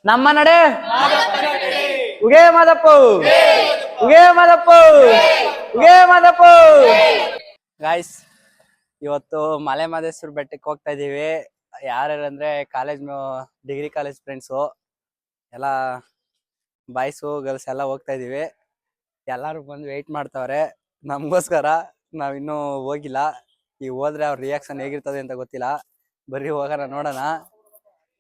ನಮ್ಮ ನಡೆ ಉಗೇ ಮಾದಪ್ಪ ಉಗೇ ಮಾದಪ್ಪ ಉಗೇ ಮಾದಪ್ಪ. ಗಾಯ್ಸ್, ಇವತ್ತು ಮಲೆ ಮಹದೇಶ್ವರ ಬೆಟ್ಟಕ್ಕೆ ಹೋಗ್ತಾ ಇದೀವಿ. ಯಾರ್ಯಾರಂದ್ರೆ ಡಿಗ್ರಿ ಕಾಲೇಜ್ ಫ್ರೆಂಡ್ಸು ಎಲ್ಲ, ಬಾಯ್ಸು ಗರ್ಲ್ಸ್ ಎಲ್ಲ ಹೋಗ್ತಾ ಇದೀವಿ. ಎಲ್ಲಾರು ಬಂದು ವೆಯ್ಟ್ ಮಾಡ್ತಾವ್ರೆ ನಮಗೋಸ್ಕರ. ನಾವಿನ್ನೂ ಹೋಗಿಲ್ಲ. ಈಗ ಹೋದ್ರೆ ಅವ್ರ ರಿಯಾಕ್ಷನ್ ಹೇಗಿರ್ತದೆ ಅಂತ ಗೊತ್ತಿಲ್ಲ. ಬರ್ರಿ ಹೋಗೋಣ, ನೋಡೋಣ.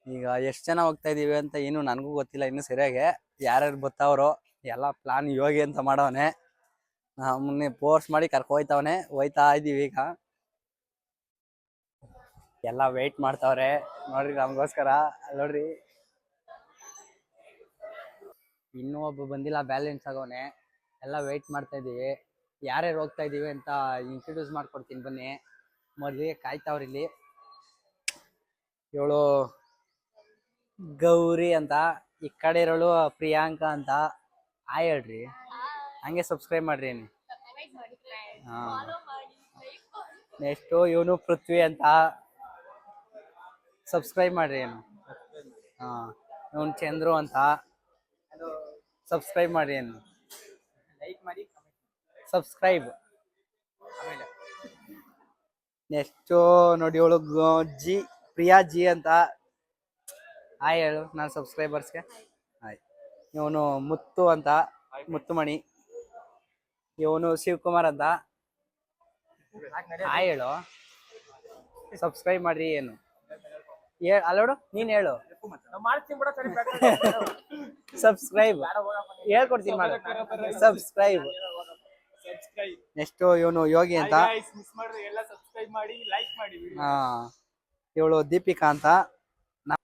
ಈಗ ಎಷ್ಟು ಜನ ಹೋಗ್ತಾ ಇದೀವಿ ಅಂತ ಏನು ನನಗೂ ಗೊತ್ತಿಲ್ಲ ಇನ್ನು ಸರಿಯಾಗಿ. ಯಾರ್ಯಾರು ಬರ್ತಾವ್ರೋ ಎಲ್ಲ ಪ್ಲಾನ್ ಯೋಗಿ ಅಂತ ಮಾಡವನೆ. ನಮ್ಮನ್ನೇ ಫೋರ್ಸ್ ಮಾಡಿ ಹೋಯ್ತಾ ಇದೀವಿ. ಈಗ ಎಲ್ಲ ವೆಯ್ಟ್ ಮಾಡ್ತಾವ್ರೆ ನೋಡ್ರಿ ನಮಗೋಸ್ಕರ. ನೋಡ್ರಿ, ಇನ್ನೂ ಒಬ್ಬ ಬಂದಿಲ್ಲ, ಬ್ಯಾಲೆನ್ಸ್ ಆಗೋನೆ. ಎಲ್ಲ ವೆಯ್ಟ್ ಮಾಡ್ತಾ ಇದೀವಿ. ಯಾರ್ಯಾರು ಹೋಗ್ತಾ ಇದೀವಿ ಅಂತ ಇಂಟ್ರೊಡ್ಯೂಸ್ ಮಾಡ್ಕೊಡ್ತೀನಿ ಬನ್ನಿ. ಮೊದಲಿಗೆ ಕಾಯ್ತಾವ್ರಿ. ಇವಳು ಗೌರಿ ಅಂತ, ಈ ಕಡೆ ಇರೋಳು ಪ್ರಿಯಾಂಕಾ ಅಂತ. ಹೇಳ್ರಿ, ಹಂಗೆ ಸಬ್ಸ್ಕ್ರೈಬ್ ಮಾಡ್ರಿ. ನೆಕ್ಸ್ಟು ಇವನು ಪೃಥ್ವಿ ಅಂತ, ಸಬ್ಸ್ಕ್ರೈಬ್ ಮಾಡ್ರಿ. ಇವನು ಚಂದ್ರು ಅಂತ, ಸಬ್ಸ್ಕ್ರೈಬ್ ಮಾಡ್ರಿ. ಲೈಕ್ ಮಾಡಿ, ಸಬ್ಸ್ಕ್ರೈಬ್. ನೆಕ್ಸ್ಟು ನೋಡಿ, ಇವಳು ಪ್ರಿಯಾ ಜಿ ಅಂತ. ಹೇಳು ನಾನು ಸಬ್ಸ್ಕ್ರೈಬರ್ಸ್ಗೆ. ಇವನು ಮುತ್ತು ಅಂತ, ಮುತ್ತುಮಣಿ. ಇವನು ಶಿವಕುಮಾರ್ ಅಂತ. ಹೇಳು, ಸಬ್ಸ್ಕ್ರೈಬ್ ಮಾಡ್ರಿ. ಏನು ಅಲ್ಲೋಡು, ನೀನ್ ಹೇಳು. ಸಬ್ಸ್ಕ್ರೈಬ್ ಹೇಳ್ಕೊಡ್ತೀನಿ, ಸಬ್ಸ್ಕ್ರೈಬ್. ನೆಕ್ಸ್ಟ್ ಇವನು ಯೋಗಿ ಅಂತ. ಇವಳು ದೀಪಿಕಾ ಅಂತ.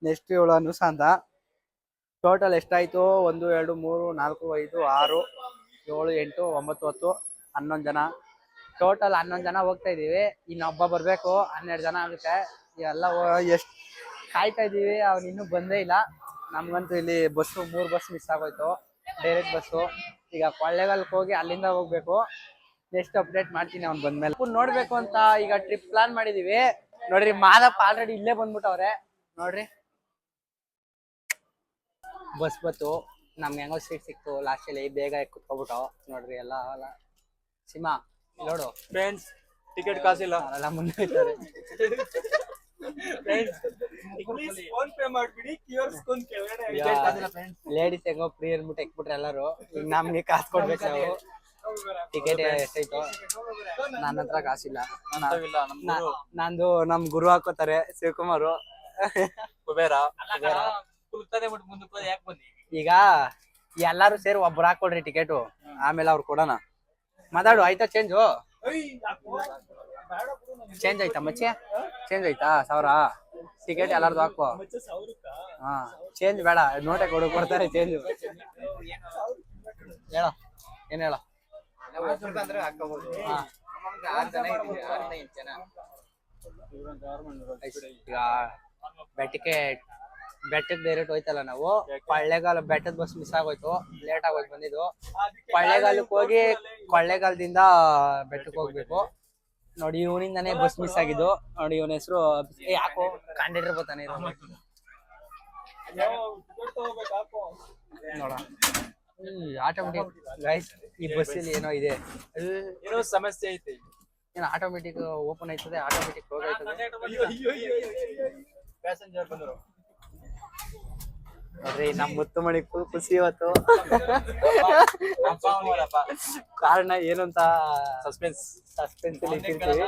ನೆಕ್ಸ್ಟ್ ಇವಳು ಅನುಷಾ ಅಂತ. ಟೋಟಲ್ ಎಷ್ಟಾಯ್ತು? 1 2 3 4 5 6 7 8 9 10 11 ಜನ. ಟೋಟಲ್ 11 ಜನ ಹೋಗ್ತಾ ಇದೀವಿ. ಇನ್ನೊಬ್ಬ ಬರ್ಬೇಕು, 12 ಜನ ಆಗುತ್ತೆ. ಎಲ್ಲ ಎಷ್ಟು ಕಾಯ್ತಾ ಇದೀವಿ, ಅವ್ನು ಇನ್ನೂ ಬಂದೇ ಇಲ್ಲ. ನಮ್ಗಂತೂ ಇಲ್ಲಿ ಬಸ್ಸು 3 ಬಸ್ ಮಿಸ್ ಆಗೋಯ್ತು, ಡೈರೆಕ್ಟ್ ಬಸ್ಸು. ಈಗ ಕೊಳ್ಳೇಗಾಲಕ್ಕೆ ಹೋಗಿ ಅಲ್ಲಿಂದ ಹೋಗ್ಬೇಕು. ನೆಕ್ಸ್ಟ್ ಅಪ್ಡೇಟ್ ಮಾಡ್ತೀನಿ ಅವ್ನು ಬಂದ್ಮೇಲೆ. ನೋಡ್ಬೇಕು ಅಂತ ಈಗ ಟ್ರಿಪ್ ಪ್ಲಾನ್ ಮಾಡಿದೀವಿ. ನೋಡ್ರಿ, ಮಾದಪ್ಪ ಆಲ್ರೆಡಿ ಇಲ್ಲೇ ಬಂದ್ಬಿಟ್ಟವ್ರೆ. ನೋಡ್ರಿ, ಬಸ್ ಬತ್ತು, ನಮ್ಗೆ ಹೆಂಗೋ ಸೀಟ್ ಸಿಕ್ತು ಲಾಸ್ಟಲ್ಲಿ. ಬೇಗ ಕುತ್ಕೊಬಿಟ್ಟು ನೋಡ್ರಿ ಎಲ್ಲ. ಸಿಮಾ ನೋಡು ಫ್ರೆಂಡ್ಸ್, ಟಿಕೆಟ್ ಕಾಸಿಲ್ಲ, ಎಲ್ಲ ಮುಂದೆ ಹೋಯ್ತಾರೆ. ಲೇಡೀಸ್ ಹೆಂಗೋ ಫ್ರೀ ಅನ್ಬಿಟ್ಟು ಎಕ್ಬಿಟ್ರೆ ಎಲ್ಲಾರು. ಈಗ ನಮ್ಗೆ ಕಾಸು ಕೊಡ್ಬೇಕು ನಾವು. ಟಿಕೆಟ್ ಎಷ್ಟಾಯ್ತು? ನನ್ನ ಹತ್ರ ಕಾಸಿಲ್ಲ. ನಂದು ನಮ್ ಗುರು ಹಾಕೋತಾರೆ, ಶಿವಕುಮಾರು. ಈಗ ಎಲ್ಲಾರು ಸೇರಿ ಒಬ್ರು ಹಾಕೊಡ್ರಿ ಟಿಕೆಟು, ಆಮೇಲೆ ಅವ್ರು ಕೊಡೋಣ. ಮಾತಾಡು, ಆಯ್ತಾ? ಚೇಂಜ್ ಆಯ್ತಾ ಮಚ್ಚೆ? ಚೇಂಜ್ ಆಯ್ತಾ? 1000 ಟಿಕೆಟ್ ಎಲ್ಲಾರ್ದು ಹಾಕೋ. ಚೇಂಜ್ ಬೇಡ, ನೋಟೆ ಕೊಡ್ತಾರೆ ಚೇಂಜ್. ಹೇಳ, ಏನ್ ಹೇಳ? ಈಗ ಬೆಟ್ಟಕ್ಕೆ ಡೈರೆಕ್ಟ್ ಹೋಯ್ತಲ್ಲ ನಾವು. ಕೊಳ್ಳೇಗಾಲ ಬೆಟ್ಟದ ಬಸ್ ಮಿಸ್ ಆಗೋಯ್ತು, ಲೇಟ್ ಆಗೋಯ್ತು ಬಂದಿದ್ದು. ಕೊಳ್ಳೇಗಾಲಕ್ಕೆ ಹೋಗಿ ಕೊಳ್ಳೇಗಾಲದಿಂದ ಬೆಟ್ಟಕ್ಕೆ ಹೋಗ್ಬೇಕು. ನೋಡಿ, ಇವನಿಂದಾನೇ ಬಸ್ ಮಿಸ್ ಆಗಿದ್ದು. ನೋಡಿ, ಇವನ ಹೆಸರು ಯಾಕೋ ಕಂಡಕ್ಟರ್ ಬರ್ತಾನೆ ನೋಡ. ಆಟೋಮೆಟಿಕ್ ಗೈಸ್, ಈ ಬಸ್ಸಲ್ಲಿ ಏನೋ ಇದೆ, ಏನೋ ಸಮಸ್ಯೆ ಐತೆ. ಏನೋ ಆಟೋಮೆಟಿಕ್ ಓಪನ್ ಆಯ್ತದೆ, ಆಟೋಮೆಟಿಕ್ ಕ್ಲೋಸ್ ಆಯ್ತದೆ. ಪ್ಯಾಸೆಂಜರ್ ಬಂದರು ನೋಡ್ರಿ, ನಮ್ ಮುತ್ತುಮಣಿ ಫುಲ್ ಖುಷಿ ಇವತ್ತು. ಕಾರಣ ಏನು ಅಂತ ಸಸ್ಪೆನ್ಸ್ ಅಲ್ಲಿ ಇಟ್ಟಿರ್ತೀವಿ.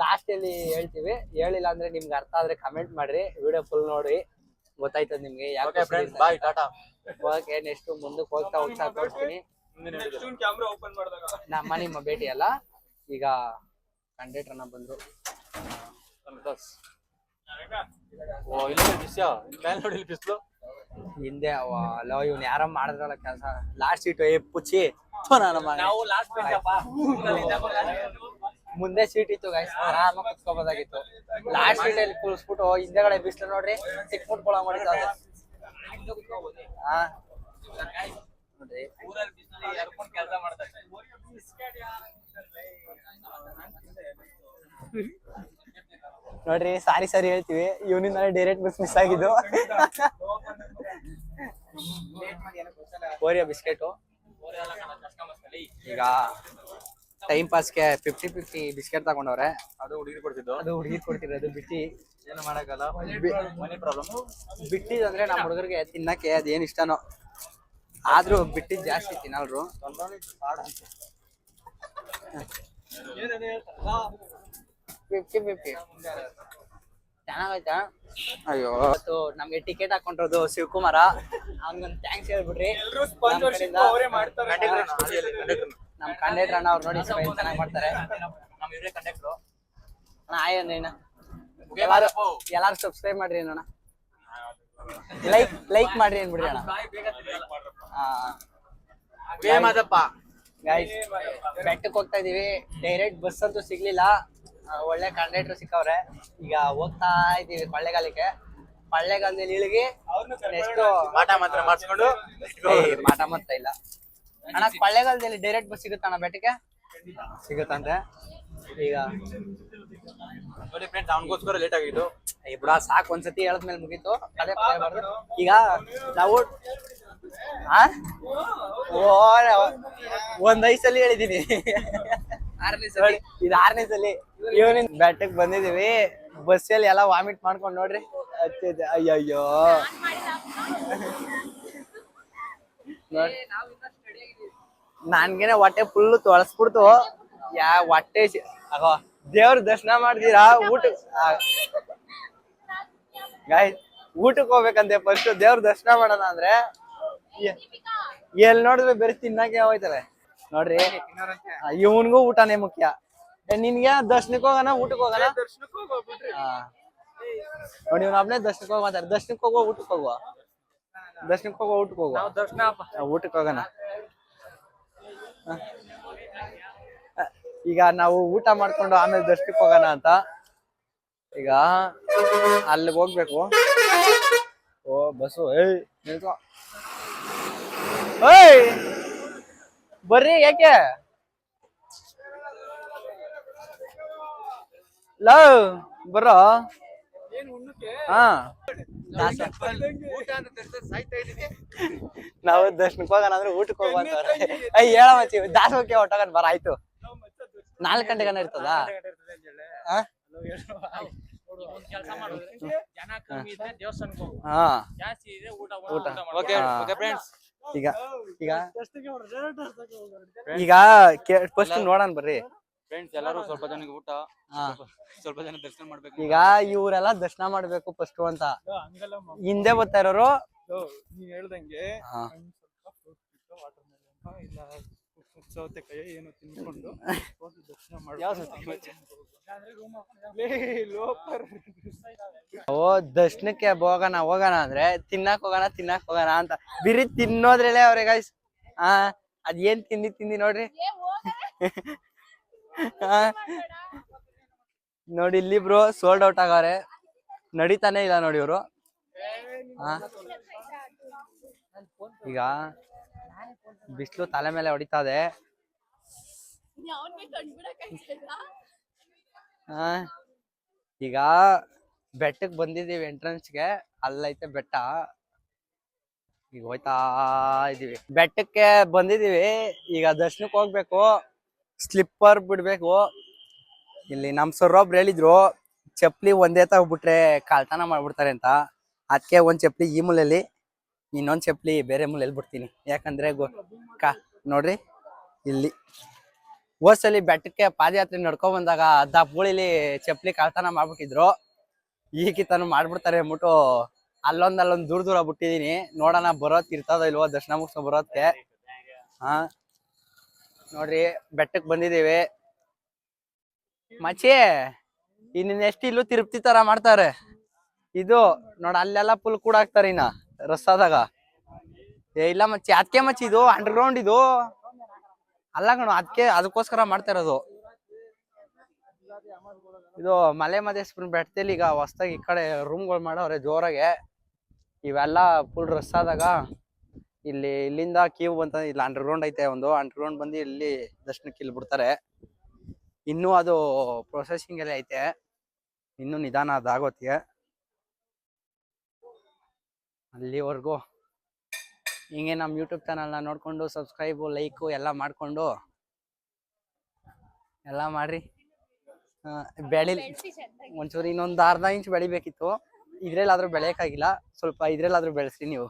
ಲಾಸ್ಟ್ ಅಲ್ಲಿ ಹೇಳ್ತೀವಿ. ಹೇಳಿಲ್ಲ ಅಂದ್ರೆ ನಿಮ್ಗೆ ಅರ್ಥ ಆದ್ರೆ ಕಮೆಂಟ್ ಮಾಡ್ರಿ. ವಿಡಿಯೋ ಫುಲ್ ನೋಡಿ, ಗೊತ್ತಾಯ್ತದ ನಿಮ್ಗೆ. ಓಕೆ, ನೆಕ್ಸ್ಟ್ ಮುಂದಕ್ಕೆ ಹೋಗ್ತಾ ತೋರಿಸ್ತೀನಿ. ನಿಮ್ಮ ಭೇಟಿ ಅಲ್ಲ. ಈಗ ಕಂಡಕ್ಟರ್ನ ಬಂದ್ರು. ಹಿಂದೆ ಇವ್ನು ಯಾರ ಮಾಡಿದ್ರಲ್ಲ ಕೆಲಸ. ಲಾಸ್ಟ್ ಸೀಟ್ ಪುಚ್ಚಿ ಮುಂದೆ ಸೀಟ್ ಇತ್ತು ಗೈಸ್, ಆರಾಮಾಗಿ ಕುತ್ಕೋಬೋದಾಗಿತ್ತು. ಲಾಸ್ಟ್ ಸೀಟ್ ಅಲ್ಲಿ ಕುಳಿಸ್ಬಿಟ್ಟು ಹಿಂದೆಗಡೆ ಬಿಸ್ಲು ನೋಡ್ರಿ, ಸಿಕ್ಬಿಟ್ಕೊಳ ಮಾಡಿದ. ನೋಡ್ರಿ, ಸಾರಿ ಹೇಳ್ತೀವಿ. ಇವನಿಂದ ಡೈರೆಕ್ಟ್ ಬಸ್ ಮಿಸ್ ಆಗಿದ್ದು. Oreo biscuit. ಈಗ ಟೈಮ್ ಪಾಸ್ಗೆ 50-50 ಬಿಸ್ಕೆಟ್ ತಗೊಂಡವ್ರೆ. ಅದು ಹುಡುಗಿ ಕೊಡ್ತಿದ್ದು. ಅದು ಹುಡುಗಿ ಕೊಡ್ತಿರೋದು ಬಿಟ್ಟಿ. ಏನು ಮಾಡಕ್ಕಲ್ಲ, ಮನಿ ಪ್ರಾಬ್ಲಮ್. ಬಿಟ್ಟಿದಂದ್ರೆ ನಮ್ಮ ಹುಡುಗರಿಗೆ ತಿನ್ನಕ್ಕೆ ಅದೇನ್ ಇಷ್ಟನೋ, ಆದ್ರೂ ಬಿಟ್ಟಿದ್ ಜಾಸ್ತಿ ತಿನ್ನಲ್ರು. 50-50 ಚೆನ್ನಾಗೈತಾ? ಅಯ್ಯೋ, ಇವತ್ತು ನಮ್ಗೆ ಟಿಕೆಟ್ ಹಾಕೊಂಡಿರೋದು ಶಿವಕುಮಾರ, ಅವ್ನಿಗೊಂದು ಥ್ಯಾಂಕ್ಸ್ ಹೇಳ್ಬಿಡ್ರಿ. ನಮ್ ಕಂಡಕ್ಟರ್ ಅಣ್ಣ ಅವ್ರು ನೋಡಿ ಚೆನ್ನಾಗಿ ಮಾಡ್ತಾರೆ. ಅಣ್ಣ ಆಯ್ ಅಣ್ಣ, ಎಲ್ಲಾರು ಸಬ್ಸ್ಕ್ರೈಬ್ ಮಾಡ್ರಿ ಅಣ್ಣ, ಲೈಕ್ ಮಾಡ್ರಿ ಅನ್ಬಿಡ್ರಿ ಅಣ್ಣ. ಗೈಸ್ ಬೆಟ್ಟಕ್ಕೆ ಹೋಗ್ತಾ ಇದೀವಿ. ಡೈರೆಕ್ಟ್ ಬಸ್ ಅಂತೂ ಸಿಗ್ಲಿಲ್ಲ, ಒಳ್ಳೆ ಕಂಡಕ್ಟರ್ ಸಿಕ್ಕವ್ರೆ. ಈಗ ಹೋಗ್ತಾ ಇದೀವಿ ಕೊಳ್ಳೇಗಾಲಕ್ಕೆ. ಕೊಳ್ಳೇಗಾಲದಲ್ಲಿ ಇಳಿಗಿ ನೆಕ್ಸ್ಟ್ ಮಾಟ ಮಾತ್ರ ಮಾಡಿಸ್ಕೊಂಡು ಮಾಟ ಮಾತ್ರ ಇಲ್ಲ ಅಣ್ಣ. ಕೊಳ್ಳೇಗಾಲದಲ್ಲಿ ಡೈರೆಕ್ಟ್ ಬಸ್ ಸಿಗುತ್ತಣ್ಣ ಬೆಟ್ಟಕ್ಕೆ? ಸಿಗುತ್ತಂತೆ. ಈಗ ನೋಡಿ ಫ್ರೆಂಡ್ಸ್, ಅವನಿಗೋಸ್ಕರ ಲೇಟ್ ಆಗಿದ್ದು. ಬಿಡ ಸಾಕು, ಒಂದ್ಸತಿ ಹೇಳದ್ಮೇಲೆ ಮುಗೀತು. ಅದೇ ಬರ್ದು ಈಗ ನಾವು ಒಂದ್ 5 ಸಲ ಹೇಳಿದೀನಿ, ಇದು 6ನೇ ಸಲ. ಇವನಿಂದ ಬೆಟ್ಟಕ್ಕೆ ಬಂದಿದೀವಿ. ಬಸ್ಸಲ್ಲಿ ಎಲ್ಲ ವಾಮಿಟ್ ಮಾಡ್ಕೊಂಡ್ ನೋಡ್ರಿ. ಅಯ್ಯಯ್ಯೋ ನನ್ಗೇನೆ ಹೊಟ್ಟೆ ಫುಲ್ ತೊಳಸ್ಬಿಡ್ತು. ಹೊಟ್ಟೆ ದೇವ್ರ ದರ್ಶನ ಮಾಡ್ತೀರಾ? ಊಟಕ್ಕೆ ಹೋಗ್ಬೇಕಂತೆ ಫಸ್ಟ್. ದೇವ್ರ ದರ್ಶನ ಮಾಡೋಣ ಅಂದ್ರೆ ಎಲ್ಲಿ ನೋಡಿದ್ರೆ ಬೇರೆ ತಿನ್ನಕ್ಕೆ ಹೋಯ್ತಾರೆ ನೋಡ್ರಿ. ಇವನ್ಗೂ ಊಟನೇ ಮುಖ್ಯ. ನಿನ್ಗೆ ದರ್ಶನಕ್ಕೆ ಹೋಗೋಣ ಊಟಕ್ಕೆ ಹೋಗೋಣ? ನೋಡಿ ಇವ್ನ ಒಬ್ನೇ ದರ್ಶನಕ್ಕೆ ಹೋಗಿ ಮಾತಾಡ. ದರ್ಶನಕ್ಕೆ ಹೋಗುವ ಊಟಕ್ಕೆ ಹೋಗುವ? ದರ್ಶನಕ್ಕೆ ಹೋಗುವ ಊಟಕ್ಕೆ ಹೋಗುವ? ಊಟಕ್ಕೆ ಹೋಗೋಣ. ಈಗ ನಾವು ಊಟ ಮಾಡ್ಕೊಂಡು ಆಮೇಲೆ ದರ್ಶನಕ್ಕೆ ಹೋಗೋಣ ಅಂತ. ಈಗ ಅಲ್ಲಿಗೆ ಹೋಗ್ಬೇಕು. ಓ ಬಸ್ಸು, ನಿಲ್ಕೊ. ಬರ್ರಿ, ಯಾಕೆ ಲವ್ ಬರೋ? ಹಾ, ನಾವು ದರ್ಶನಕ್ಕೆ ಹೋಗೋಣ ಅಂದ್ರೆ ಊಟಕ್ಕೆ ಹೋಗುವಂತವ್ರೆ. ಹೇಳ ಮಚ್ಚಿ, ದಾಸೋಕೆ ಹೊಟ್ಟೋಗನ್ ಬರ. ಆಯ್ತು, 4 ಗಂಟೆಗನ ಇರ್ತದ? ಈಗ ಫಸ್ಟ್ ನೋಡೋಣ ಬರ್ರಿ ಫ್ರೆಂಡ್ಸ್. ಎಲ್ಲರೂ ಸ್ವಲ್ಪ ಜನಕ್ಕೆ ಊಟ, ಸ್ವಲ್ಪ ಜನ ದರ್ಶನ ಮಾಡ್ಬೇಕು. ಈಗ ಇವರೆಲ್ಲ ದರ್ಶನ ಮಾಡ್ಬೇಕು ಫಸ್ಟ್ ಅಂತ ಹಿಂದೆ ಬರ್ತಾ ಇರೋರು. ನೀನ್ ಹೇಳ್ದಂಗೆ ಸೌತೆಕಾಯಿ ಏನು ತಿನ್ಕೊಂಡು ದರ್ಶನ ಮಾಡ್ಬೇಕು. ಓ ದರ್ಶನಕ್ಕೆ ಹೋಗೋಣ ಅಂದ್ರೆ ತಿನ್ನಕ್ ಹೋಗೋಣ ಅಂತ ಬಿರಿ ತಿನ್ನೋದ್ರಲ್ಲೇ ಅವ್ರೆ ಗಾಯ್ಸ್. ಅದೇನ್ ತಿಂದಿ ನೋಡ್ರಿ. ನೋಡಿ ಇಲ್ಲಿ ಬ್ರೋ ಸೋಲ್ಡ್ ಔಟ್ ಆಗವ್ರೆ, ನಡೀತಾನೆ ಇಲ್ಲ ನೋಡಿ ಇವ್ರು. ಈಗ ಬಿಸಿಲು ತಲೆ ಮೇಲೆ ಹೊಡಿತಾ ಇದೆ. ಈಗ ಬೆಟ್ಟಕ್ಕೆ ಬಂದಿದೀವಿ, ಎಂಟ್ರೆನ್ಸ್ಗೆ. ಅಲ್ಲೈತೆ ಬೆಟ್ಟ. ಈಗ ಹೋಯ್ತಾ ಇದೀವಿ, ಬೆಟ್ಟಕ್ಕೆ ಬಂದಿದೀವಿ. ಈಗ ದರ್ಶನಕ್ಕೆ ಹೋಗ್ಬೇಕು, ಸ್ಲಿಪ್ಪರ್ ಬಿಡ್ಬೇಕು. ಇಲ್ಲಿ ನಮ್ ಸೊರೊಬ್ರು ಹೇಳಿದ್ರು ಚಪ್ಲಿ ಒಂದೇ ತಗ್ಬಿಟ್ರೆ ಕಾಲ್ತನ ಮಾಡ್ಬಿಡ್ತಾರೆ ಅಂತ. ಅದಕ್ಕೆ ಒಂದ್ ಚಪ್ಲಿ ಈ ಮೂಲೆಯಲ್ಲಿ, ಇನ್ನೊಂದ್ ಚಪ್ಲಿ ಬೇರೆ ಮೂಲೆಯಲ್ಲಿ ಬಿಡ್ತೀನಿ. ಯಾಕಂದ್ರೆ ನೋಡ್ರಿ ಇಲ್ಲಿ ಹೋದ್ಸಲಿ ಬೆಟ್ಟಕ್ಕೆ ಪಾದಯಾತ್ರೆ ನಡ್ಕೊ ಬಂದಾಗ ದಪ್ಪುಳಿಲಿ ಚಪ್ಲಿ ಕಾಲ್ತನ ಮಾಡ್ಬಿಟ್ಟಿದ್ರು. ಈಗಿತನ ಮಾಡ್ಬಿಡ್ತಾರೆ ಅಂದ್ಬಿಟ್ಟು ಅಲ್ಲೊಂದ್ ದೂರ ಬಿಟ್ಟಿದೀನಿ. ನೋಡೋಣ ಬರೋದ್ ಇರ್ತದ ಇಲ್ವೋ ದರ್ಶನ ಮುಗಿಸ್ಕೊಂಡ್ ಬರೋದಕ್ಕೆ. ನೋಡ್ರಿ ಬೆಟ್ಟಕ್ಕೆ ಬಂದಿದೀವಿ. ಮಚ್ಚಿ ಇನ್ನ ಎಷ್ಟು ಇಲ್ಲೂ ತಿರುಪ್ತಿ ತರ ಮಾಡ್ತಾರೆ. ಇದು ನೋಡ ಅಲ್ಲೆಲ್ಲ ಫುಲ್ ಕೂಡ ಹಾಕ್ತಾರೆ ಇನ್ನ ರಸ್ತಾದಾಗ. ಇಲ್ಲ ಮಚ್ಚಿ, ಅದಕ್ಕೆ ಮಚ್ಚಿ ಇದು ಅಂಡರ್ಗ್ರೌಂಡ್ ಇದು ಅಲ್ಲ ಕಣೋ, ಅದಕ್ಕೋಸ್ಕರ ಮಾಡ್ತಾ ಇರೋದು ಇದು. ಮಲೆ ಮಹದೇಶ್ವರನ ಬೆಟ್ಟದಲ್ಲಿ ಈಗ ಹೊಸದಾಗಿ ಈ ಕಡೆ ರೂಮ್ಗಳು ಮಾಡವ್ರೆ ಜೋರಾಗೆ. ಇವೆಲ್ಲ ಫುಲ್ ರಸ್ ಆದಾಗ ಇಲ್ಲಿಂದ ಕ್ಯೂ ಬಂತ. ಇಲ್ಲಿ ಅಂಡರ್ಗ್ರೌಂಡ್ ಐತೆ ಒಂದು, ಅಂಡರ್ಗ್ರೌಂಡ್ ಬಂದು ಇಲ್ಲಿ ದರ್ಶನಕ್ಕೆ ಇಲ್ಲಿ ಬಿಡ್ತಾರೆ. ಇನ್ನೂ ಅದು ಪ್ರೊಸೆಸಿಂಗ್ ಎಲ್ಲ ಐತೆ, ಇನ್ನೂ ನಿಧಾನ ಅದಾಗೋತ್ತಿಗೆ. ಅಲ್ಲಿವರೆಗೂ ಹಿಂಗೆ ನಮ್ಮ ಯೂಟ್ಯೂಬ್ ಚಾನಲ್ನ ನೋಡ್ಕೊಂಡು ಸಬ್ಸ್ಕ್ರೈಬು ಲೈಕು ಎಲ್ಲ ಮಾಡಿಕೊಂಡು ಎಲ್ಲ ಮಾಡ್ರಿ. ಒಂಚೂರು ಇನ್ನೊಂದು ಅರ್ಧ ಇಂಚ್ ಬೆಳಿಬೇಕಿತ್ತು, ಇದ್ರಲ್ಲಾದ್ರೂ ಬೆಳೆಯೋಕ್ಕಾಗಿಲ್ಲ, ಸ್ವಲ್ಪ ಇದ್ರಲ್ಲಾದ್ರೂ ಬೆಳೆಸ್ರಿ ನೀವು.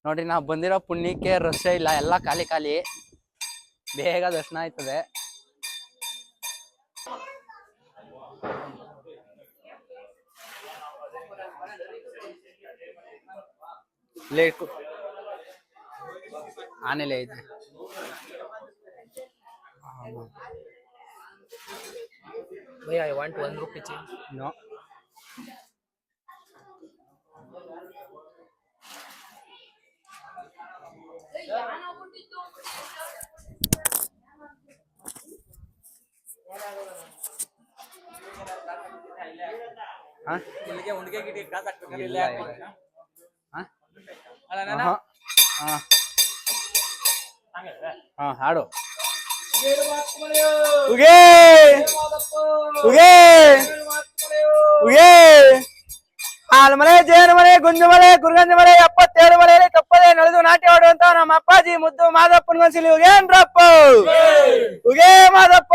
ನೋಡ್ರಿ ನಾವು ಬಂದಿರೋ ಪುಣ್ಯಕ್ಕೆ ರಶ್ ಇಲ್ಲ, ಎಲ್ಲ ಖಾಲಿ ಖಾಲಿ, ಬೇಗ ದರ್ಶನ ಆಯ್ತದೆ. ಲೇಟ್ ಆನೆಲೆ ಐತೆ. Bhaiya, I want 1 rupee change. No. ಇಲ್ಲಿಗೆ ಉಂಡಿಗೆ ಗಿಡಿ ಕಾಸು ಹಾಕ್ಬೇಕು. ಇಲ್ಲ ಇಲ್ಲ. ಹಾಡು ಉಗೇ ಉಗೇ ಉಗೇ ಹಾಲ್ಮಲೆ ಜೇನುಮಲೆ ಗುಂಜುಮಲೆ ಗುರುಗಂಜಮಲೆ 77 ಮಲೆಯಲ್ಲಿ ತಪ್ಪದೆ ನಡೆದು ನಾಟ್ಯ ಆಡುವಂತ ನಮ್ಮ ಅಪ್ಪಾಜಿ ಮುದ್ದು ಮಾದಪ್ಪನ ಮನಸ್ಸಲ್ಲಿ ಉಗೇನ್ರಪ್ಪ ಉಗೇ ಮಾದಪ್ಪ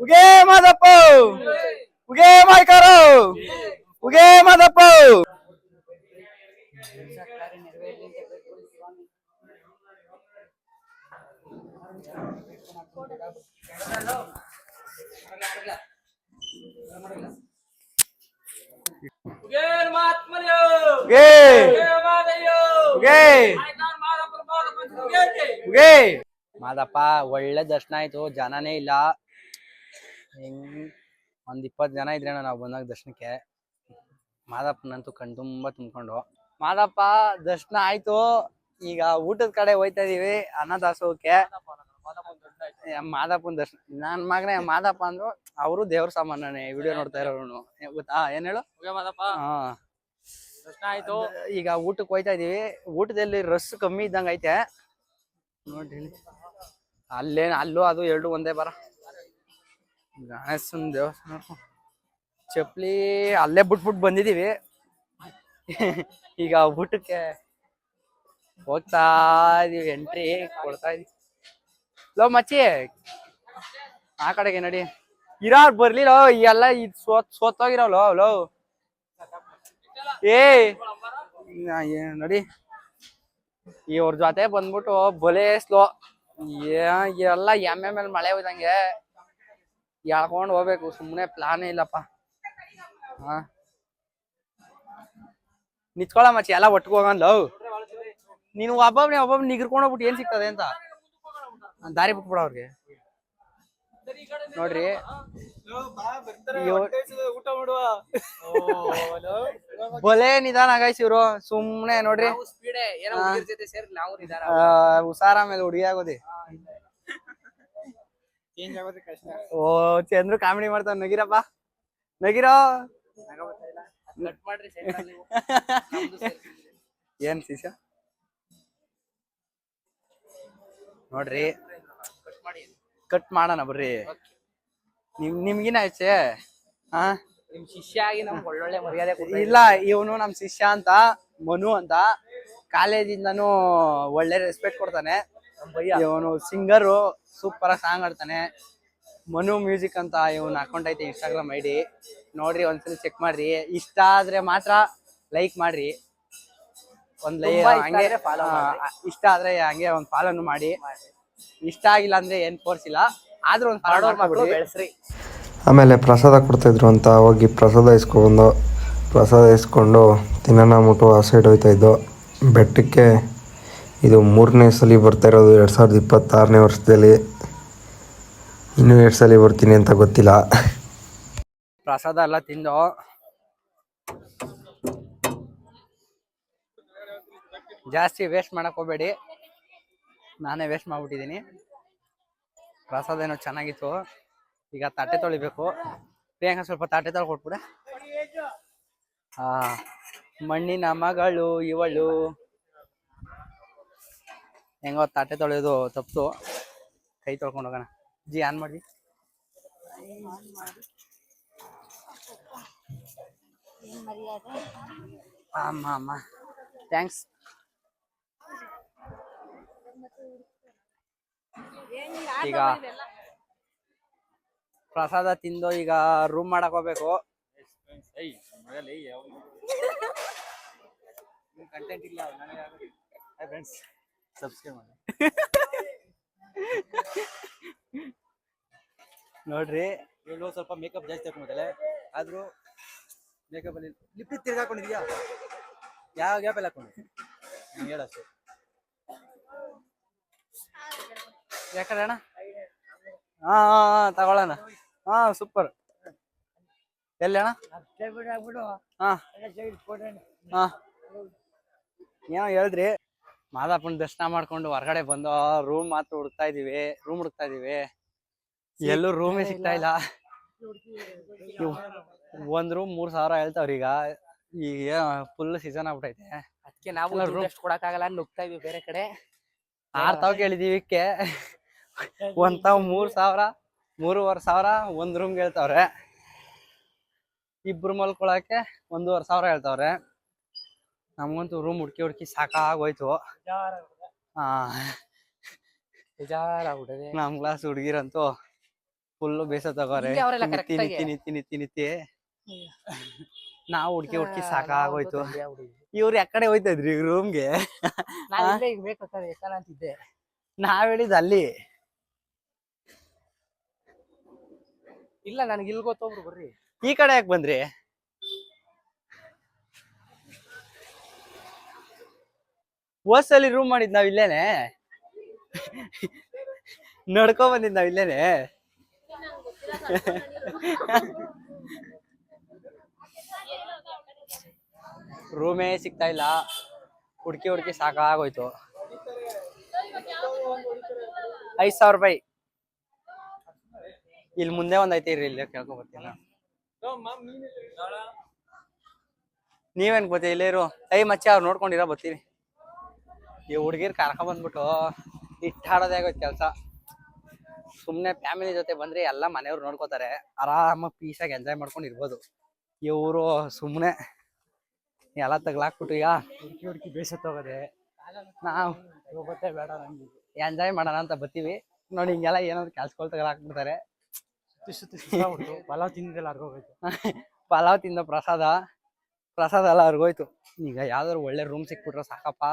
ಉಗೇ ಮಾದಪ್ಪ ಉಗೇ ಮಾಯ್ಕಾರೋ ಉಗೇ ಮಾದಪ್ಪ. ಮಾದಪ್ಪ ಒಳ್ಳೆ ದರ್ಶನ ಆಯ್ತು, ಜನನೇ ಇಲ್ಲ. ಒಂದ್ 20 ಜನ ಇದ್ರೇನೋ ನಾವು ಬಂದಾಗ ದರ್ಶನಕ್ಕೆ. ಮಾದಪ್ಪನಂತೂ ಕಣ್ತುಂಬ ತುಂಬ್ಕೊಂಡು. ಮಾದಪ್ಪ ದರ್ಶನ ಆಯ್ತು, ಈಗ ಊಟದ ಕಡೆ ಹೋಯ್ತಾ ಇದೀವಿ, ಅನ್ನದಾಸೋಹಕ್ಕೆ. ಮಾದಪ್ಪನ ದರ್ಶನ, ನನ್ ಮಗನೇ ಮಾದಪ್ಪ ಅಂದ್ರು ಅವರು ದೇವ್ರ ಸಾಮಾನ್ಯನೇ, ವಿಡಿಯೋ ನೋಡ್ತಾ ಇರೋನು ಗೊತ್ತಾ, ಏನ್ ಹೇಳು. ದರ್ಶನ ಆಯ್ತು, ಈಗ ಊಟಕ್ಕೆ ಹೋಯ್ತಾ ಇದೀವಿ. ಊಟದಲ್ಲಿ ರಸ್ ಕಮ್ಮಿ ಇದ್ದಂಗ ಐತೆ ನೋಡ್ರಿ. ಅಲ್ಲೂ ಅದು 2 ಒಂದೇ ಬರ. ಗಣೇಶನ್ ದೇವಸ್ಥಾನ ಚಪ್ಲಿ ಅಲ್ಲೇ ಬಿಟ್ಬಿಟ್ಟು ಬಂದಿದೀವಿ. ಈಗ ಊಟಕ್ಕೆ ಹೋಗ್ತಾ ಇದೀವಿ, ಎಂಟ್ರಿ ಕೊಡ್ತಾ ಇದೀವಿ. ಲೋ ಮಚ್ಚಿ ಆ ಕಡೆಗೆ ನಡಿ, ಇರಾರ್ ಬರ್ಲಿಲ್ಲ ಎಲ್ಲ ಇದ್ ಸೋತೋಗಿರಲ್ಲ ಲೋ. ಏ ನಡಿ, ಇವ್ರ ಜೊತೆ ಬಂದ್ಬಿಟ್ಟು ಬಲೆ ಸ್ಲೋ, ಎಲ್ಲ ಮೇಲೆ ಮಳೆ ಹೋಯ್ದಂಗೆ ಎಳ್ಕೊಂಡ್ ಹೋಗ್ಬೇಕು, ಸುಮ್ನೆ ಪ್ಲಾನೇ ಇಲ್ಲಪ್ಪ. ನಿತ್ಕೊಳ ಮಚ್ಚಿ, ಎಲ್ಲ ಒಟ್ಟಿಗೆ ಹೋಗಲ್ಲ. ನೀನು ಒಬ್ಬೊಬ್ಬ ನಿಗ್ರಕೊಂಡ್ ಹೋಗ್ಬಿಟ್ಟು ಏನ್ ಸಿಗ್ತದೆ ಅಂತ ದಾರಿ ಬಿಟ್ಬಿಡ ಅವ್ರಿಗೆ. ನೋಡ್ರಿ ಬಲೆ ನಿಧಾನ ಆಗೈಸಿ ಇವ್ರು, ಸುಮ್ನೆ ನೋಡ್ರಿ ಹುಷಾರ ಮೇಲೆ ಹುಡುಗಿ ಆಗೋದಿ. ಓ ಚಂದ್ರು ಕಾಮಿಡಿ ಮಾಡ್ತಾವ, ನಗಿರಪ್ಪ ನಗಿರೋ. ಏನ್ ಶಿಶ ನೋಡ್ರಿ, ಕಟ್ ಮಾಡೋಣ ಬರ್ರಿ. ನಿಮ್ಗಿನ ಆಚೆ ನಿಮ್ ಶಿಷ್ಯ ಆಗಿ ನಮ್ಗೆ ಒಳ್ಳೊಳ್ಳೆ ಮರ್ಯಾದೆ ಇಲ್ಲ, ಇವನು ನಮ್ ಶಿಷ್ಯ ಅಂತ, ಮನು ಅಂತ, ಕಾಲೇಜಿಂದನೂ ಒಳ್ಳೆ ರೆಸ್ಪೆಕ್ಟ್ ಕೊಡ್ತಾನೆ. ಇವನು ಸಿಂಗರು, ಸೂಪರ್ ಆಗಿ ಸಾಂಗ್ ಆಡ್ತಾನೆ. ಮನು ಮ್ಯೂಸಿಕ್ ಅಂತ ಇವನ್ ಅಕೌಂಟ್ ಐತೆ, ಇನ್ಸ್ಟಾಗ್ರಾಮ್ ID ನೋಡ್ರಿ, ಒಂದ್ಸಲ ಚೆಕ್ ಮಾಡ್ರಿ. ಇಷ್ಟ ಆದ್ರೆ ಮಾತ್ರ ಲೈಕ್ ಮಾಡ್ರಿ, ಒಂದ್ ಹಂಗೆ ಇಷ್ಟ ಆದ್ರೆ ಹಂಗೆ ಒಂದ್ ಫಾಲೋನು ಮಾಡಿ. ಇಷ್ಟ ಆಗಿಲ್ಲ ಅಂದ್ರೆ ಏನ್ ಫೋರ್ಸ್ ಇಲ್ಲ, ಆದ್ರೂ ಒಂದ್ ಫಾಲೋ ಮಾಡ್ಬಿಡಿ, ಬೆಳೆಸ್ರಿ. ಆಮೇಲೆ ಪ್ರಸಾದ ಕೊಡ್ತಾಯಿದ್ರು ಅಂತ ಹೋಗಿ ಪ್ರಸಾದ ಇಸ್ಕೊಂಡು ತಿನ್ನೋಣ ಅಂದ್ಬಿಟ್ಟು ಆ ಸೈಡ್ ಹೋಗ್ತಾ ಇದ್ದೋ. ಬೆಟ್ಟಕ್ಕೆ ಇದು 3ನೇ ಸಲ ಬರ್ತಾ ಇರೋದು 2026ನೇ ವರ್ಷದಲ್ಲಿ. ಇನ್ನೂ 2 ಸಲ ಬರ್ತೀನಿ ಅಂತ ಗೊತ್ತಿಲ್ಲ. ಪ್ರಸಾದ ಎಲ್ಲ ತಿಂದು ಜಾಸ್ತಿ ವೇಸ್ಟ್ ಮಾಡಕ್ ಹೋಗ್ಬೇಡಿ, ನಾನೇ ವೇಸ್ಟ್ ಮಾಡ್ಬಿಟ್ಟಿದ್ದೀನಿ. ಪ್ರಸಾದ ಏನೋ ಚೆನ್ನಾಗಿತ್ತು. ಈಗ ತಟ್ಟೆ ತೊಳಿಬೇಕು. ಪ್ರಿಯಾಂಕ ಸ್ವಲ್ಪ ತಟ್ಟೆ ತೊಳ್ಕೊಟ್ಬಿಡ. ಮಣ್ಣಿನ ಮಗಳು ಇವಳು. ಹೆಂಗೋ ತಟ್ಟೆ ತೊಳೆಯೋದು ತಪ್ಪು, ಕೈ ತೊಳ್ಕೊಂಡು ಹೋಗೋಣ. ಜಿ ಆನ್ ಮಾಡಿ. ಅಮ್ಮ ಥ್ಯಾಂಕ್ಸ್. ಈಗ ಪ್ರಸಾದ ತಿಂದು ಈಗ ರೂಮ್ ಮಾಡಕ್ ಹೋಗ್ಬೇಕು. ಕಂಟೆಂಟ್ ಇಲ್ಲ ಫ್ರೆಂಡ್ಸ್, ಸಬ್ಸ್ಕ್ರೈಬ್ ಮಾಡಿ. ನೋಡ್ರಿ ಇವಳು ಸ್ವಲ್ಪ ಮೇಕಪ್ ಜಾಸ್ತಿ ಹಾಕೊಂಡಿದ್ದಾಳೆ, ಆದ್ರೂ ಮೇಕಪ್ ಅಲ್ಲಿ ಲಿಪ್ಟಿಕ್ ತಿರ್ಗಾಕೊಂಡಿದ್ಯಾ? ಯಾವ ಗ್ಯಾಪ್ ಅಲ್ಲಿ ಹಾಕೊಂಡು ಹೇಳಷ್ಟೇ. ಯಾಕಂದ್ರೆ ಅಣ್ಣ ಹಾ ತಗೊಳ್ಳೋಣ. ಹಾ ಸೂಪರ್. ಎಲ್ಲಿ ಅಣ್ಣ? ಹಾ ಹಾ ಏನೋ ಹೇಳಿದ್ರಿ. ಮಾದಪ್ಪನ ದರ್ಶನ ಮಾಡ್ಕೊಂಡು ಹೊರಗಡೆ ಬಂದು ರೂಮ್ ಹುಡುಕ್ತಾ ಇದೀವಿ. ಎಲ್ಲೂ ರೂಮೇ ಸಿಗ್ತಾ ಇಲ್ಲ. ಒಂದ್ ರೂಮ್ 3,000 ಹೇಳ್ತಾವ್ರಿ. ಈಗ ಫುಲ್ ಸೀಸನ್ ಆಗ್ಬಿಟ್ಟೈತೆ. ಅದಕ್ಕೆ ನಾವು ಎಷ್ಟು ಕೊಡಕ್ಕಾಗಲ್ಲ ನುಗ್ತಾ ಇದೀವಿ ಬೇರೆ ಕಡೆ. 6,000 ಕೇಳಿದೀವಿಕ್ಕೆ ಒಂದ್ ತಾವ್ 3,000 3,500 ಒಂದ್ ರೂಮ್ ಹೇಳ್ತಾವ್ರೆ. ಇಬ್ರು ಮಲ್ಕೊಳಕ್ಕೆ 1,500 ಹೇಳ್ತಾವ್ರೆ. ನಮ್ಗಂತೂ ರೂಮ್ ಹುಡ್ಕಿ ಸಾಕಾಗೋಯ್ತು. ನಮ್ ಕ್ಲಾಸ್ ಹುಡ್ಗಿರಂತೂ ಫುಲ್ ಬೇಸ ತಗೋರೆ. ತಿನ್ನಿ ನಾವು ಹುಡ್ಕಿ ಸಾಕಾಗೋಯ್ತು. ಇವ್ರು ಯಾಕಡೆ ಹೋಯ್ತಾ ಇದ್ರಿ ರೂಮ್ಗೆ? ನಾವ್ ಹೇಳಿದ್ ಅಲ್ಲಿ ಇಲ್ಲ, ನನ್ಗೆ ಇಲ್ಲಿ ಗೊತ್ತೋಗ್ರು ಬರ್ರಿ. ಈ ಕಡೆ ಯಾಕೆ ಬಂದ್ರಿ? ಹೋದ್ಸಲಿ ರೂಮ್ ಮಾಡಿದ್ ನಾವ್ ಇಲ್ಲೇನೆ, ನಡ್ಕೊ ಬಂದಿದ್ ನಾವ್ ಇಲ್ಲೇನೆ. ರೂಮೇ ಸಿಗ್ತಾ ಇಲ್ಲ. ಹುಡ್ಕಿ ಸಾಕಾಗೋಯ್ತು. 5,000 ರೂಪಾಯಿ. ಇಲ್ಲಿ ಮುಂದೆ ಒಂದ್ ಐತಿ, ಇರ್ರಿ ಇಲ್ಲೇ ಕೇಳ್ಕೊಬರ್ತೀನಿ. ನೀವೇನ್ ಗೊತ್ತಿ ಇಲ್ಲೇ ಇರು. ಮಚ್ಚೆ ಅವ್ರು ನೋಡ್ಕೊಂಡಿರ ಬರ್ತೀವಿ. ಈ ಹುಡ್ಗಿರ್ ಕರ್ಕೊಂಡ್ ಬಂದ್ಬಿಟ್ಟು ಇಟ್ಟಾಡೋದೇ ಆಗೋಯ್ತು ಕೆಲ್ಸ. ಸುಮ್ನೆ ಫ್ಯಾಮಿಲಿ ಜೊತೆ ಬಂದ್ರೆ ಎಲ್ಲ ಮನೆಯವ್ರು ನೋಡ್ಕೋತಾರೆ, ಆರಾಮಾಗಿ ಪೀಸಾಗಿ ಎಂಜಾಯ್ ಮಾಡ್ಕೊಂಡು ಇರ್ಬೋದು. ಇವ್ರು ಸುಮ್ನೆ ಎಲ್ಲ ತಗ್ಲಾಕ್ಬಿಟ್ಟು ಈಗ ಹುಡ್ಕಿ ಬೇಸತ್ತೋಗದೆ. ನಾವು ಗೊತ್ತೇ ಬೇಡ, ನಮ್ಗೆ ಎಂಜಾಯ್ ಮಾಡೋಣ ಅಂತ ಬರ್ತೀವಿ. ನೋಡಿ ಹಿಂಗೆಲ್ಲ ಏನಾದ್ರು ಕೆಲ್ಸಗಳು ತಗಲಾಕ್ಬಿಡ್ತಾರೆ. ಪಲಾವ್ ತಿಂದಿದ್ದೆಲ್ಲ ಅರ್ಗೋಗೋಯ್ತು. ಪಲಾವ್ ತಿಂದ ಪ್ರಸಾದ ಎಲ್ಲ ಅರ್ಗೋಯ್ತು. ಈಗ ಯಾವ್ದಾದ್ರು ಒಳ್ಳೆ ರೂಮ್ ಸಿಕ್ಬಿಟ್ರೆ ಸಾಕಪ್ಪ.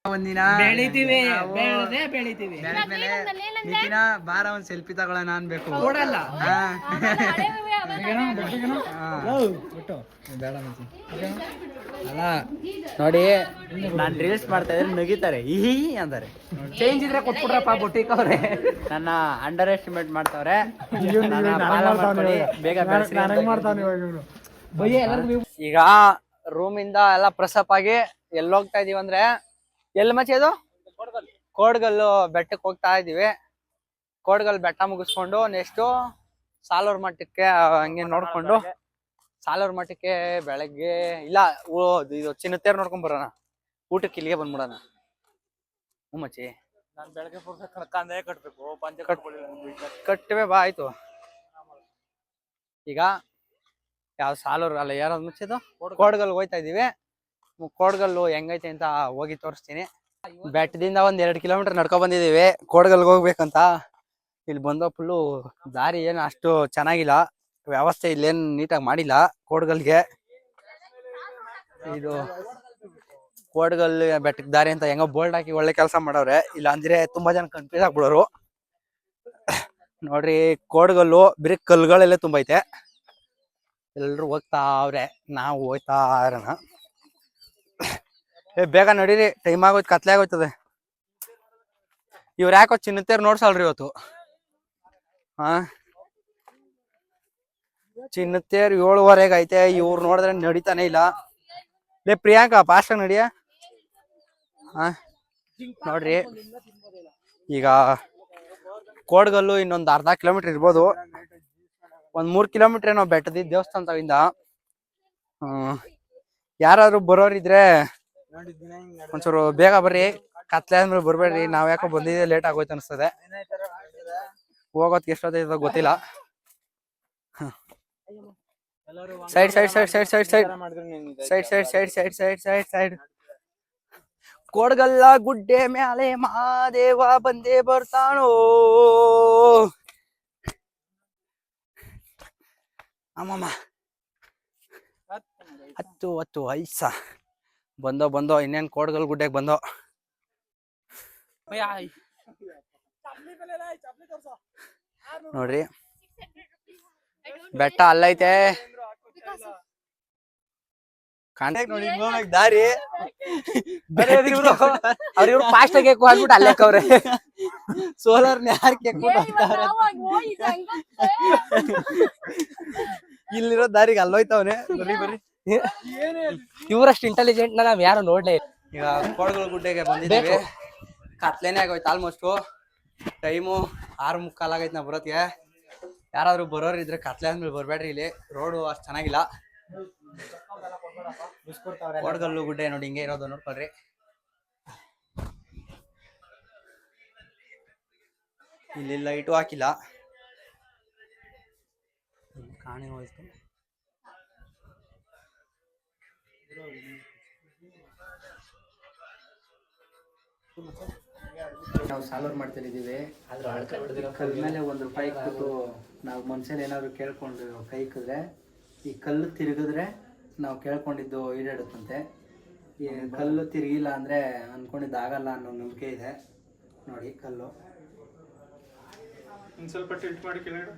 ಒಂದಿನ ಬೆಳಿತೀವಿ. ನಿತಿನ ಬಾರ ಒಂದ್ ಸೆಲ್ಫಿ ತಗೊಳ್ಳೋಣ ಅನ್ಬೇಕು. ಅಲ್ಲ ನೋಡಿ, ನಾನ್ ರೀಲ್ಸ್ ಮಾಡ್ತಾ ಇದ್ರೆ ನಗಿತಾರೆ, ಈ ಅಂತಾರೆ. ಚೇಂಜ್ ಇದ್ರೆ ಕೊಟ್ಬಿಡ್ರಪ್ಪ ಬೊಟ್ಟಿಕ್ ಅವ್ರೆ. ನನ್ನ ಅಂಡರ್ ಎಸ್ಟಿಮೇಟ್ ಮಾಡ್ತಾವ್ರೆ. ಬೇಗ ಈಗ ರೂಮ್ ಇಂದ ಎಲ್ಲ ಫ್ರೆಶ್ ಆಗಿ ಎಲ್ಲಿ ಹೋಗ್ತಾ ಇದೀವಿ ಅಂದ್ರೆ, ಎಲ್ಲಿ ಮಚ್ಚಿ ಅದು ಕೋಡ್ಗಲ್ಲು ಬೆಟ್ಟಕ್ಕೆ ಹೋಗ್ತಾ ಇದೀವಿ. ಕೋಡ್ಗಲ್ ಬೆಟ್ಟ ಮುಗಿಸ್ಕೊಂಡು ನೆಕ್ಸ್ಟ್ ಸಾಲೂರ್ ಮಠಕ್ಕೆ ಹಂಗೆ ನೋಡ್ಕೊಂಡು, ಸಾಲೂರ್ ಮಠಕ್ಕೆ ಬೆಳಗ್ಗೆ ಇಲ್ಲ ಇದು ಚಿನ್ನತೇರ್ ನೋಡ್ಕೊಂಡ್ ಬರೋಣ. ಊಟಕ್ಕೆ ಇಲ್ಲಿಗೆ ಬಂದ್ಬಿಡೋಣ. ಮಚ್ಚಿ ನಾನ್ ಬೆಳಗ್ಗೆ ಕಂದೆ ಕಟ್ಬೇಕು, ಪಂಚ ಕಟ್ಟವೆ ಬಾ. ಆಯ್ತು. ಈಗ ಯಾವ ಸಾಲೂರ್ ಅಲ್ಲ, ಯಾರಾದ್ರು ಮುಚ್ಚಿದ್ದು ಕೋಡ್ಗಲ್ ಹೋಯ್ತಾ ಇದೀವಿ. ಕೋಡ್ಗಲ್ಲು ಹೆಂಗೈತೆ ಅಂತ ಹೋಗಿ ತೋರಿಸ್ತೀನಿ. ಬೆಟ್ಟದಿಂದ 2 ಕಿಲೋಮೀಟರ್ ನಡ್ಕೊ ಬಂದಿದೀವಿ ಕೋಡ್ಗಲ್ಗೆ ಹೋಗ್ಬೇಕಂತ. ಇಲ್ಲಿ ಬಂದೋ ಫುಲ್ಲು ದಾರಿ ಏನು ಅಷ್ಟು ಚೆನ್ನಾಗಿಲ್ಲ, ವ್ಯವಸ್ಥೆ ಇಲ್ಲೇನು ನೀಟಾಗಿ ಮಾಡಿಲ್ಲ ಕೋಡ್ಗಲ್ಗೆ. ಇದು ಕೋಡ್ಗಲ್ ಬೆಟ್ಟಕ್ಕೆ ದಾರಿ ಅಂತ ಹೆಂಗೋ ಬೋಲ್ಡ್ ಹಾಕಿ ಒಳ್ಳೆ ಕೆಲಸ ಮಾಡವ್ರೆ. ಇಲ್ಲ ಅಂದ್ರೆ ತುಂಬಾ ಜನ ಕನ್ಫ್ಯೂಸ್ ಆಗ್ಬಿಡೋರು. ನೋಡ್ರಿ, ಕೋಡ್ಗಲ್ಲು ಬರೀ ಕಲ್ಗಳೆಲ್ಲ ತುಂಬ ಐತೆ. ಎಲ್ರು ಹೋಗ್ತಾ ಅವ್ರೆ, ನಾವು ಹೋಗ್ತಾ ಇರೋಣ. ಬೇಗ ನಡೀರಿ, ಟೈಮ್ ಆಗೋಯ್ತು, ಕತ್ಲೆ ಆಗೋಯ್ತದೆ. ಇವ್ರು ಯಾಕೋ ಚಿನ್ನತೇರ್ ನೋಡ್ಸಲ್ರಿ ಇವತ್ತು. ಚಿನ್ನತೇರ್ 7:15 ಐತೆ. ಇವ್ರು ನೋಡಿದ್ರೆ ನಡೀತಾನೆ ಇಲ್ಲ. ಲೇ ಪ್ರಿಯಾಂಕಾ, ಫಾಸ್ಟ್ ನಡಿಯ. ನೋಡ್ರಿ, ಈಗ ಕೋಡ್ಗಲ್ಲು ಇನ್ನೊಂದು ಅರ್ಧ ಕಿಲೋಮೀಟರ್ ಇರ್ಬೋದು. 3 ಕಿಲೋಮೀಟರ್ ಏನೋ ಬೆಟ್ಟದ ದೇವಸ್ಥಾನ ತವಿಂದ. ಯಾರಾದ್ರು ಬರೋರಿದ್ರೆ ಒಂಚೂರು ಬೇಗ ಬರ್ರಿ, ಕತ್ಲೆ ಆದ್ಮೇಲೆ ಬರ್ಬೇಡ್ರಿ. ನಾವ್ ಯಾಕೋ ಬಂದಿದ್ದೆ ಲೇಟ್ ಆಗೋಯ್ತು ಅನ್ಸ್ತದೆ. ಹೋಗೋದಕ್ಕೆ ಎಷ್ಟೊತ್ತೈತೋ ಗೊತ್ತಿಲ್ಲ. Side side side side side side side side side side side side side ಕೊಡಗಲ್ಲ ಗುಡ್ಡೆ ಮ್ಯಾಲೆ ಮಹಾದೇವ ಬಂದೇ ಬರ್ತಾನೋ. ಅಮ್ಮಮ್ಮ 10 ಐಸ ಬಂದೋ ಇನ್ನೇನ್ ಕೋಡ್ಗಲ್ ಗುಡ್ಡೆಗೆ ಬಂದೋ. ನೋಡ್ರಿ ಬೆಟ್ಟ ಅಲ್ಲೈತೆ ನೋಡಿ ದಾರಿ ಅವ್ರಿವ್ರು ಫಾಸ್ಟ್ ಆಗಿ ಹಾಕ್ಬಿಟ್ಟು ಅಲ್ಲೇಕವ್ರೆ ಸೋಲಾರ್ ಯಾರು ಇಲ್ಲಿರೋ ದಾರಿಗೆ ಅಲ್ಲೋಯ್ತವನೆ. ಬರ್ರಿ ಬರ್ರಿ ಇವ್ರಷ್ಟು ಇಂಟೆಲಿಜೆಂಟ್ ನಾವ್ ಯಾರು ನೋಡ್ಲೇ ಇಲ್ಲ. ಈಗ ಕೋಡ್ಗಲ್ ಗುಡ್ಡೆಗೆ ಬಂದಿದ್ದೀವಿ. ಕತ್ಲೇನೆ ಆಗೋಯ್ತು ಆಲ್ಮೋಸ್ಟ್. ಟೈಮು 6:45 ಆಗೈತೆ ನಾ ಬರೋತ್ಗೆ. ಯಾರಾದ್ರೂ ಬರೋರು ಇದ್ರೆ ಕತ್ಲೆ ಅಂದ್ಮೇಲೆ ಬರ್ಬೇಡ್ರಿ, ಇಲ್ಲಿ ರೋಡು ಅಷ್ಟು ಚೆನ್ನಾಗಿಲ್ಲ. ಕೋಡ್ಗಲ್ಲು ಗುಡ್ಡೆ ನೋಡಿ ಹಿಂಗೆ ಇರೋದು ನೋಡ್ಕೊಳ್ರಿ. ಇಲ್ಲಿ ಲೈಟು ಹಾಕಿಲ್ಲ, ಕಾಣೆ ಹೋಯ್ತು. ನಾವು ಸಾಲೂರ್ ಮಾಡ್ತಿದ್ದೀವಿ. ಕಲ್ ಮೇಲೆ ₹1 ಇಕ್ಬಿಟ್ಟು ನಾವು ಮನ್ಸಲ್ಲಿ ಏನಾದ್ರು ಕೇಳ್ಕೊಂಡು ಕೈ ಇಕ್ಕಿದ್ರೆ ಈ ಕಲ್ಲು ತಿರುಗಿದ್ರೆ ನಾವು ಕೇಳ್ಕೊಂಡಿದ್ದು ಈಡೇಡುತ್ತಂತೆ. ಈ ಕಲ್ಲು ತಿರುಗಿಲ್ಲ ಅಂದರೆ ಅಂದ್ಕೊಂಡಿದ್ದು ಆಗಲ್ಲ ಅನ್ನೋ ನಂಬಿಕೆ ಇದೆ. ನೋಡಿ ಕಲ್ಲು ಸ್ವಲ್ಪ ಟಿಲ್ಟ್ ಮಾಡಿ ಕೆಳಗಡೆ.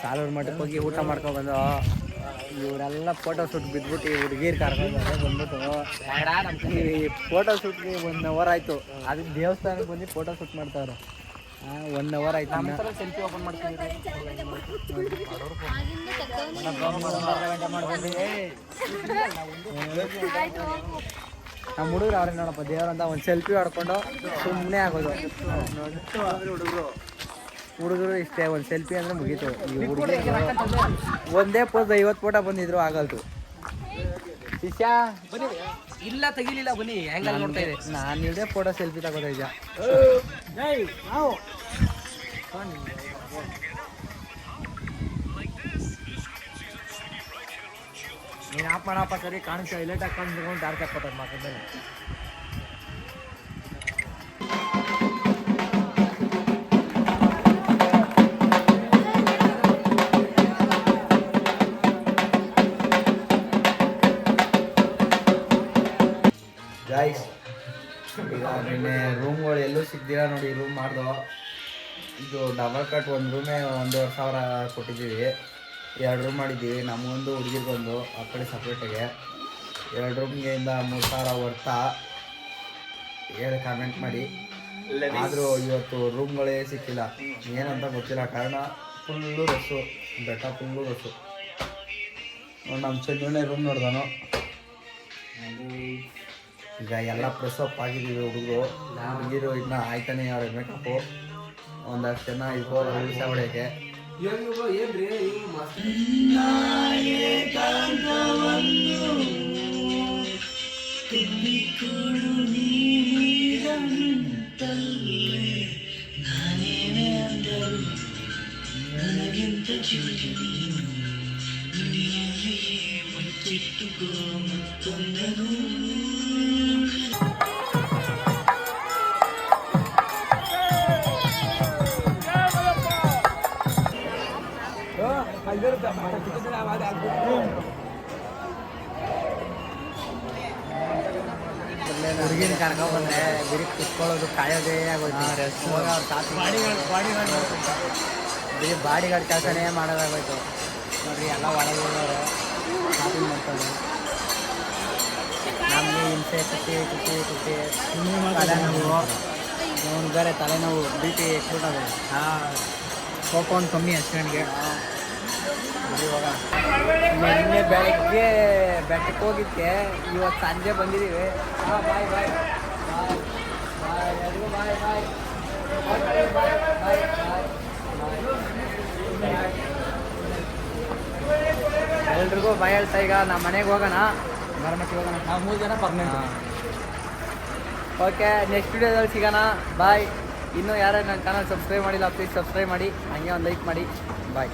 ಸಾಲೂರ್ ಮಠಕ್ಕೆ ಹೋಗಿ ಊಟ ಮಾಡ್ಕೊಂಡು ಬಂದು ಇವರೆಲ್ಲ ಫೋಟೋ ಶೂಟ್ ಬಿದ್ಬಿಟ್ಟು ಹುಡುಗೀರ್ ಕರ್ಕೊಂಡು ಬಂದ್ಬಿಟ್ಟು ಈ ಫೋಟೋ ಶೂಟ್ಗೆ 1 ಅವರ್ ಆಯ್ತು. ಅದಕ್ಕೆ ದೇವಸ್ಥಾನಕ್ಕೆ ಬಂದು ಫೋಟೋ ಶೂಟ್ ಮಾಡ್ತಾವ್ರೆ. 1 ಅವರ್ ಆಯ್ತು. ಸೆಲ್ಫಿ ಓಪನ್ ಮಾಡ್ತೀವಿ. ನಮ್ಮ ಹುಡುಗರು ಅವ್ರೇ ನೋಡಪ್ಪ ದೇವ್ರಂತ ಒಂದು ಸೆಲ್ಫಿ ಹೊಡ್ಕೊಂಡು ಸುಮ್ಮನೆ ಆಗೋದು. ಹುಡುಗರು ಇಷ್ಟೇ, ಒಂದು ಸೆಲ್ಫಿ ಅಂದ್ರೆ ಮುಗೀತು. ಈ ಹುಡುಗರು ಒಂದೇ ಪೋಸ್ 50 ಫೋಟೋ ಬಂದಿದ್ರು ಆಗಲ್ತು. ಶಿಷ್ಯ ಇಲ್ಲ ತೆಗಿಲಿಲ್ಲ ಬನ್ನಿ ಹೆಂಗಲ್ಲ ನೋಡ್ತಾ ಇದೆ. ನಾನು ಇಲ್ಲದೆ ಫೋಟೋ ಸೆಲ್ಫಿ ತಗೋತಾ ಇದ್ದ. ನೀನು ಆಫ್ ಮಾಡಪ್ಪ, ಸರಿ ಕಾಣಿಸ್ತಾ ಇಲ್ಲೇ ಹಾಕೊಂಡು ಡಾರ್ಕ್ ಹಾಕ್ಕೊತಾರೆ ಮಾತಾಡ್ತಾರೆ. ಗಾಯ್ಸ್ ಈಗ ನಿನ್ನೆ ರೂಮ್ಗಳು ಎಲ್ಲೂ ಸಿಗ್ದಿರ ನೋಡಿ ರೂಮ್ ಮಾಡ್ದೋ. ಇದು ಡಬಲ್ ಕಟ್ ಒಂದು ರೂಮೇ 1,500 ಕೊಟ್ಟಿದ್ದೀವಿ. 2 ರೂಮ್ ಮಾಡಿದ್ದೀವಿ, ನಮಗೊಂದು ಹುಡುಗಿರ್ಗೊಂದು, ಆ ಕಡೆ ಸಪ್ರೇಟಾಗೆ 2 ರೂಮ್ಗೆ 3,000 ವರ್ತಾ ಹೇಳಿ ಕಾಮೆಂಟ್ ಮಾಡಿ. ಆದರೂ ಇವತ್ತು ರೂಮ್ಗಳೇ ಸಿಕ್ಕಿಲ್ಲ, ಏನಂತ ಗೊತ್ತಿಲ್ಲ. ಕಾರಣ ಫುಲ್ಲು ರಸ್ಸು, ಬೆಟ್ಟ ಫುಲ್ಲು ರಸ್ಸು. ನಮ್ಮ ಚೆನ್ನೂನೇ ರೂಮ್ ನೋಡ್ದಾನು. ಈಗ ಎಲ್ಲ ಪ್ರೆಸ್ ಅಪ್ ಆಗಿದ್ದೀವಿ ಹುಡುಗರು ಇನ್ನೂ ಆಯ್ತಾನೆ ಅವ್ರ ಮೇಕಪ್ಪು. ಒಂದಷ್ಟು ಜನ ಇರ್ಬೋದು ಉಳಿಸ ಹೊಡೆಯೋಕ್ಕೆ. ಹುಡುಗಿನ ಕರ್ಕೊಂಡ್ ಬಂದ್ರೆ ಬರೀ ಕುತ್ಕೊಳ್ಳೋದು ಕಾಯೋದೇ ಆಗೋಯ್ತು. ಬರೀ ಬಾಡಿಗಾರ್ಡ್ ಕೆಲಸನೇ ಮಾಡೋದಾಗೋಯ್ತು. ನೋಡ್ರಿ ಎಲ್ಲ ಒಳಗೋರು ಶಾಪಿಂಗ್ ಮಾಡ್ಕೊಂಡು ನಮಗೆ ಹಿಂಸೆ ತಲೆನೋವು, ಅವ್ನು ಬೇರೆ ತಲೆನೋವು, BP ಎಕ್ಸ್ಬಿಟ್ಟದೆ. ಕೋಪೌಂಡ್ ಕಮ್ಮಿ ಅಷ್ಟೇ ನನಗೆ. ಇವಾಗ ನಿನ್ನೆ ಬೆಳಗ್ಗೆ ಬೆಟ್ಟಕ್ಕೆ ಹೋಗಿದ್ದೆ, ಇವತ್ತು ಸಂಜೆ ಬಂದಿದ್ದೀವಿ. ಬಾಯ್ ಬಾಯ್ ಬಾಯ್ ಬಾಯ್ ಎಲ್ರಿಗೂ ಬಾಯ್ ಬಾಯ್ ಬಾಯ್ ಬಾಯ್ ಬಾಯ್ ಎಲ್ರಿಗೂ ಬಾಯ್ ಹೇಳ್ತಾ ಈಗ ನಮ್ಮ ಮನೆಗೆ ಹೋಗೋಣ, ಮರಮಟ್ಟಿ ಹೋಗೋಣ. ನಾವು 3 ಜನ ಪರ್ಮನೆಂಟ್. ಓಕೆ ನೆಕ್ಸ್ಟ್ ವಿಡಿಯೋದಲ್ಲಿ ಸಿಗೋಣ ಬಾಯ್. ಇನ್ನೂ ಯಾರು ನನ್ನ ಚಾನಲ್ ಸಬ್ಸ್ಕ್ರೈಬ್ ಮಾಡಿಲ್ಲ ಪ್ಲೀಸ್ ಸಬ್ಸ್ಕ್ರೈಬ್ ಮಾಡಿ, ಹಂಗೆ ಒಂದು ಲೈಕ್ ಮಾಡಿ. ಬಾಯ್.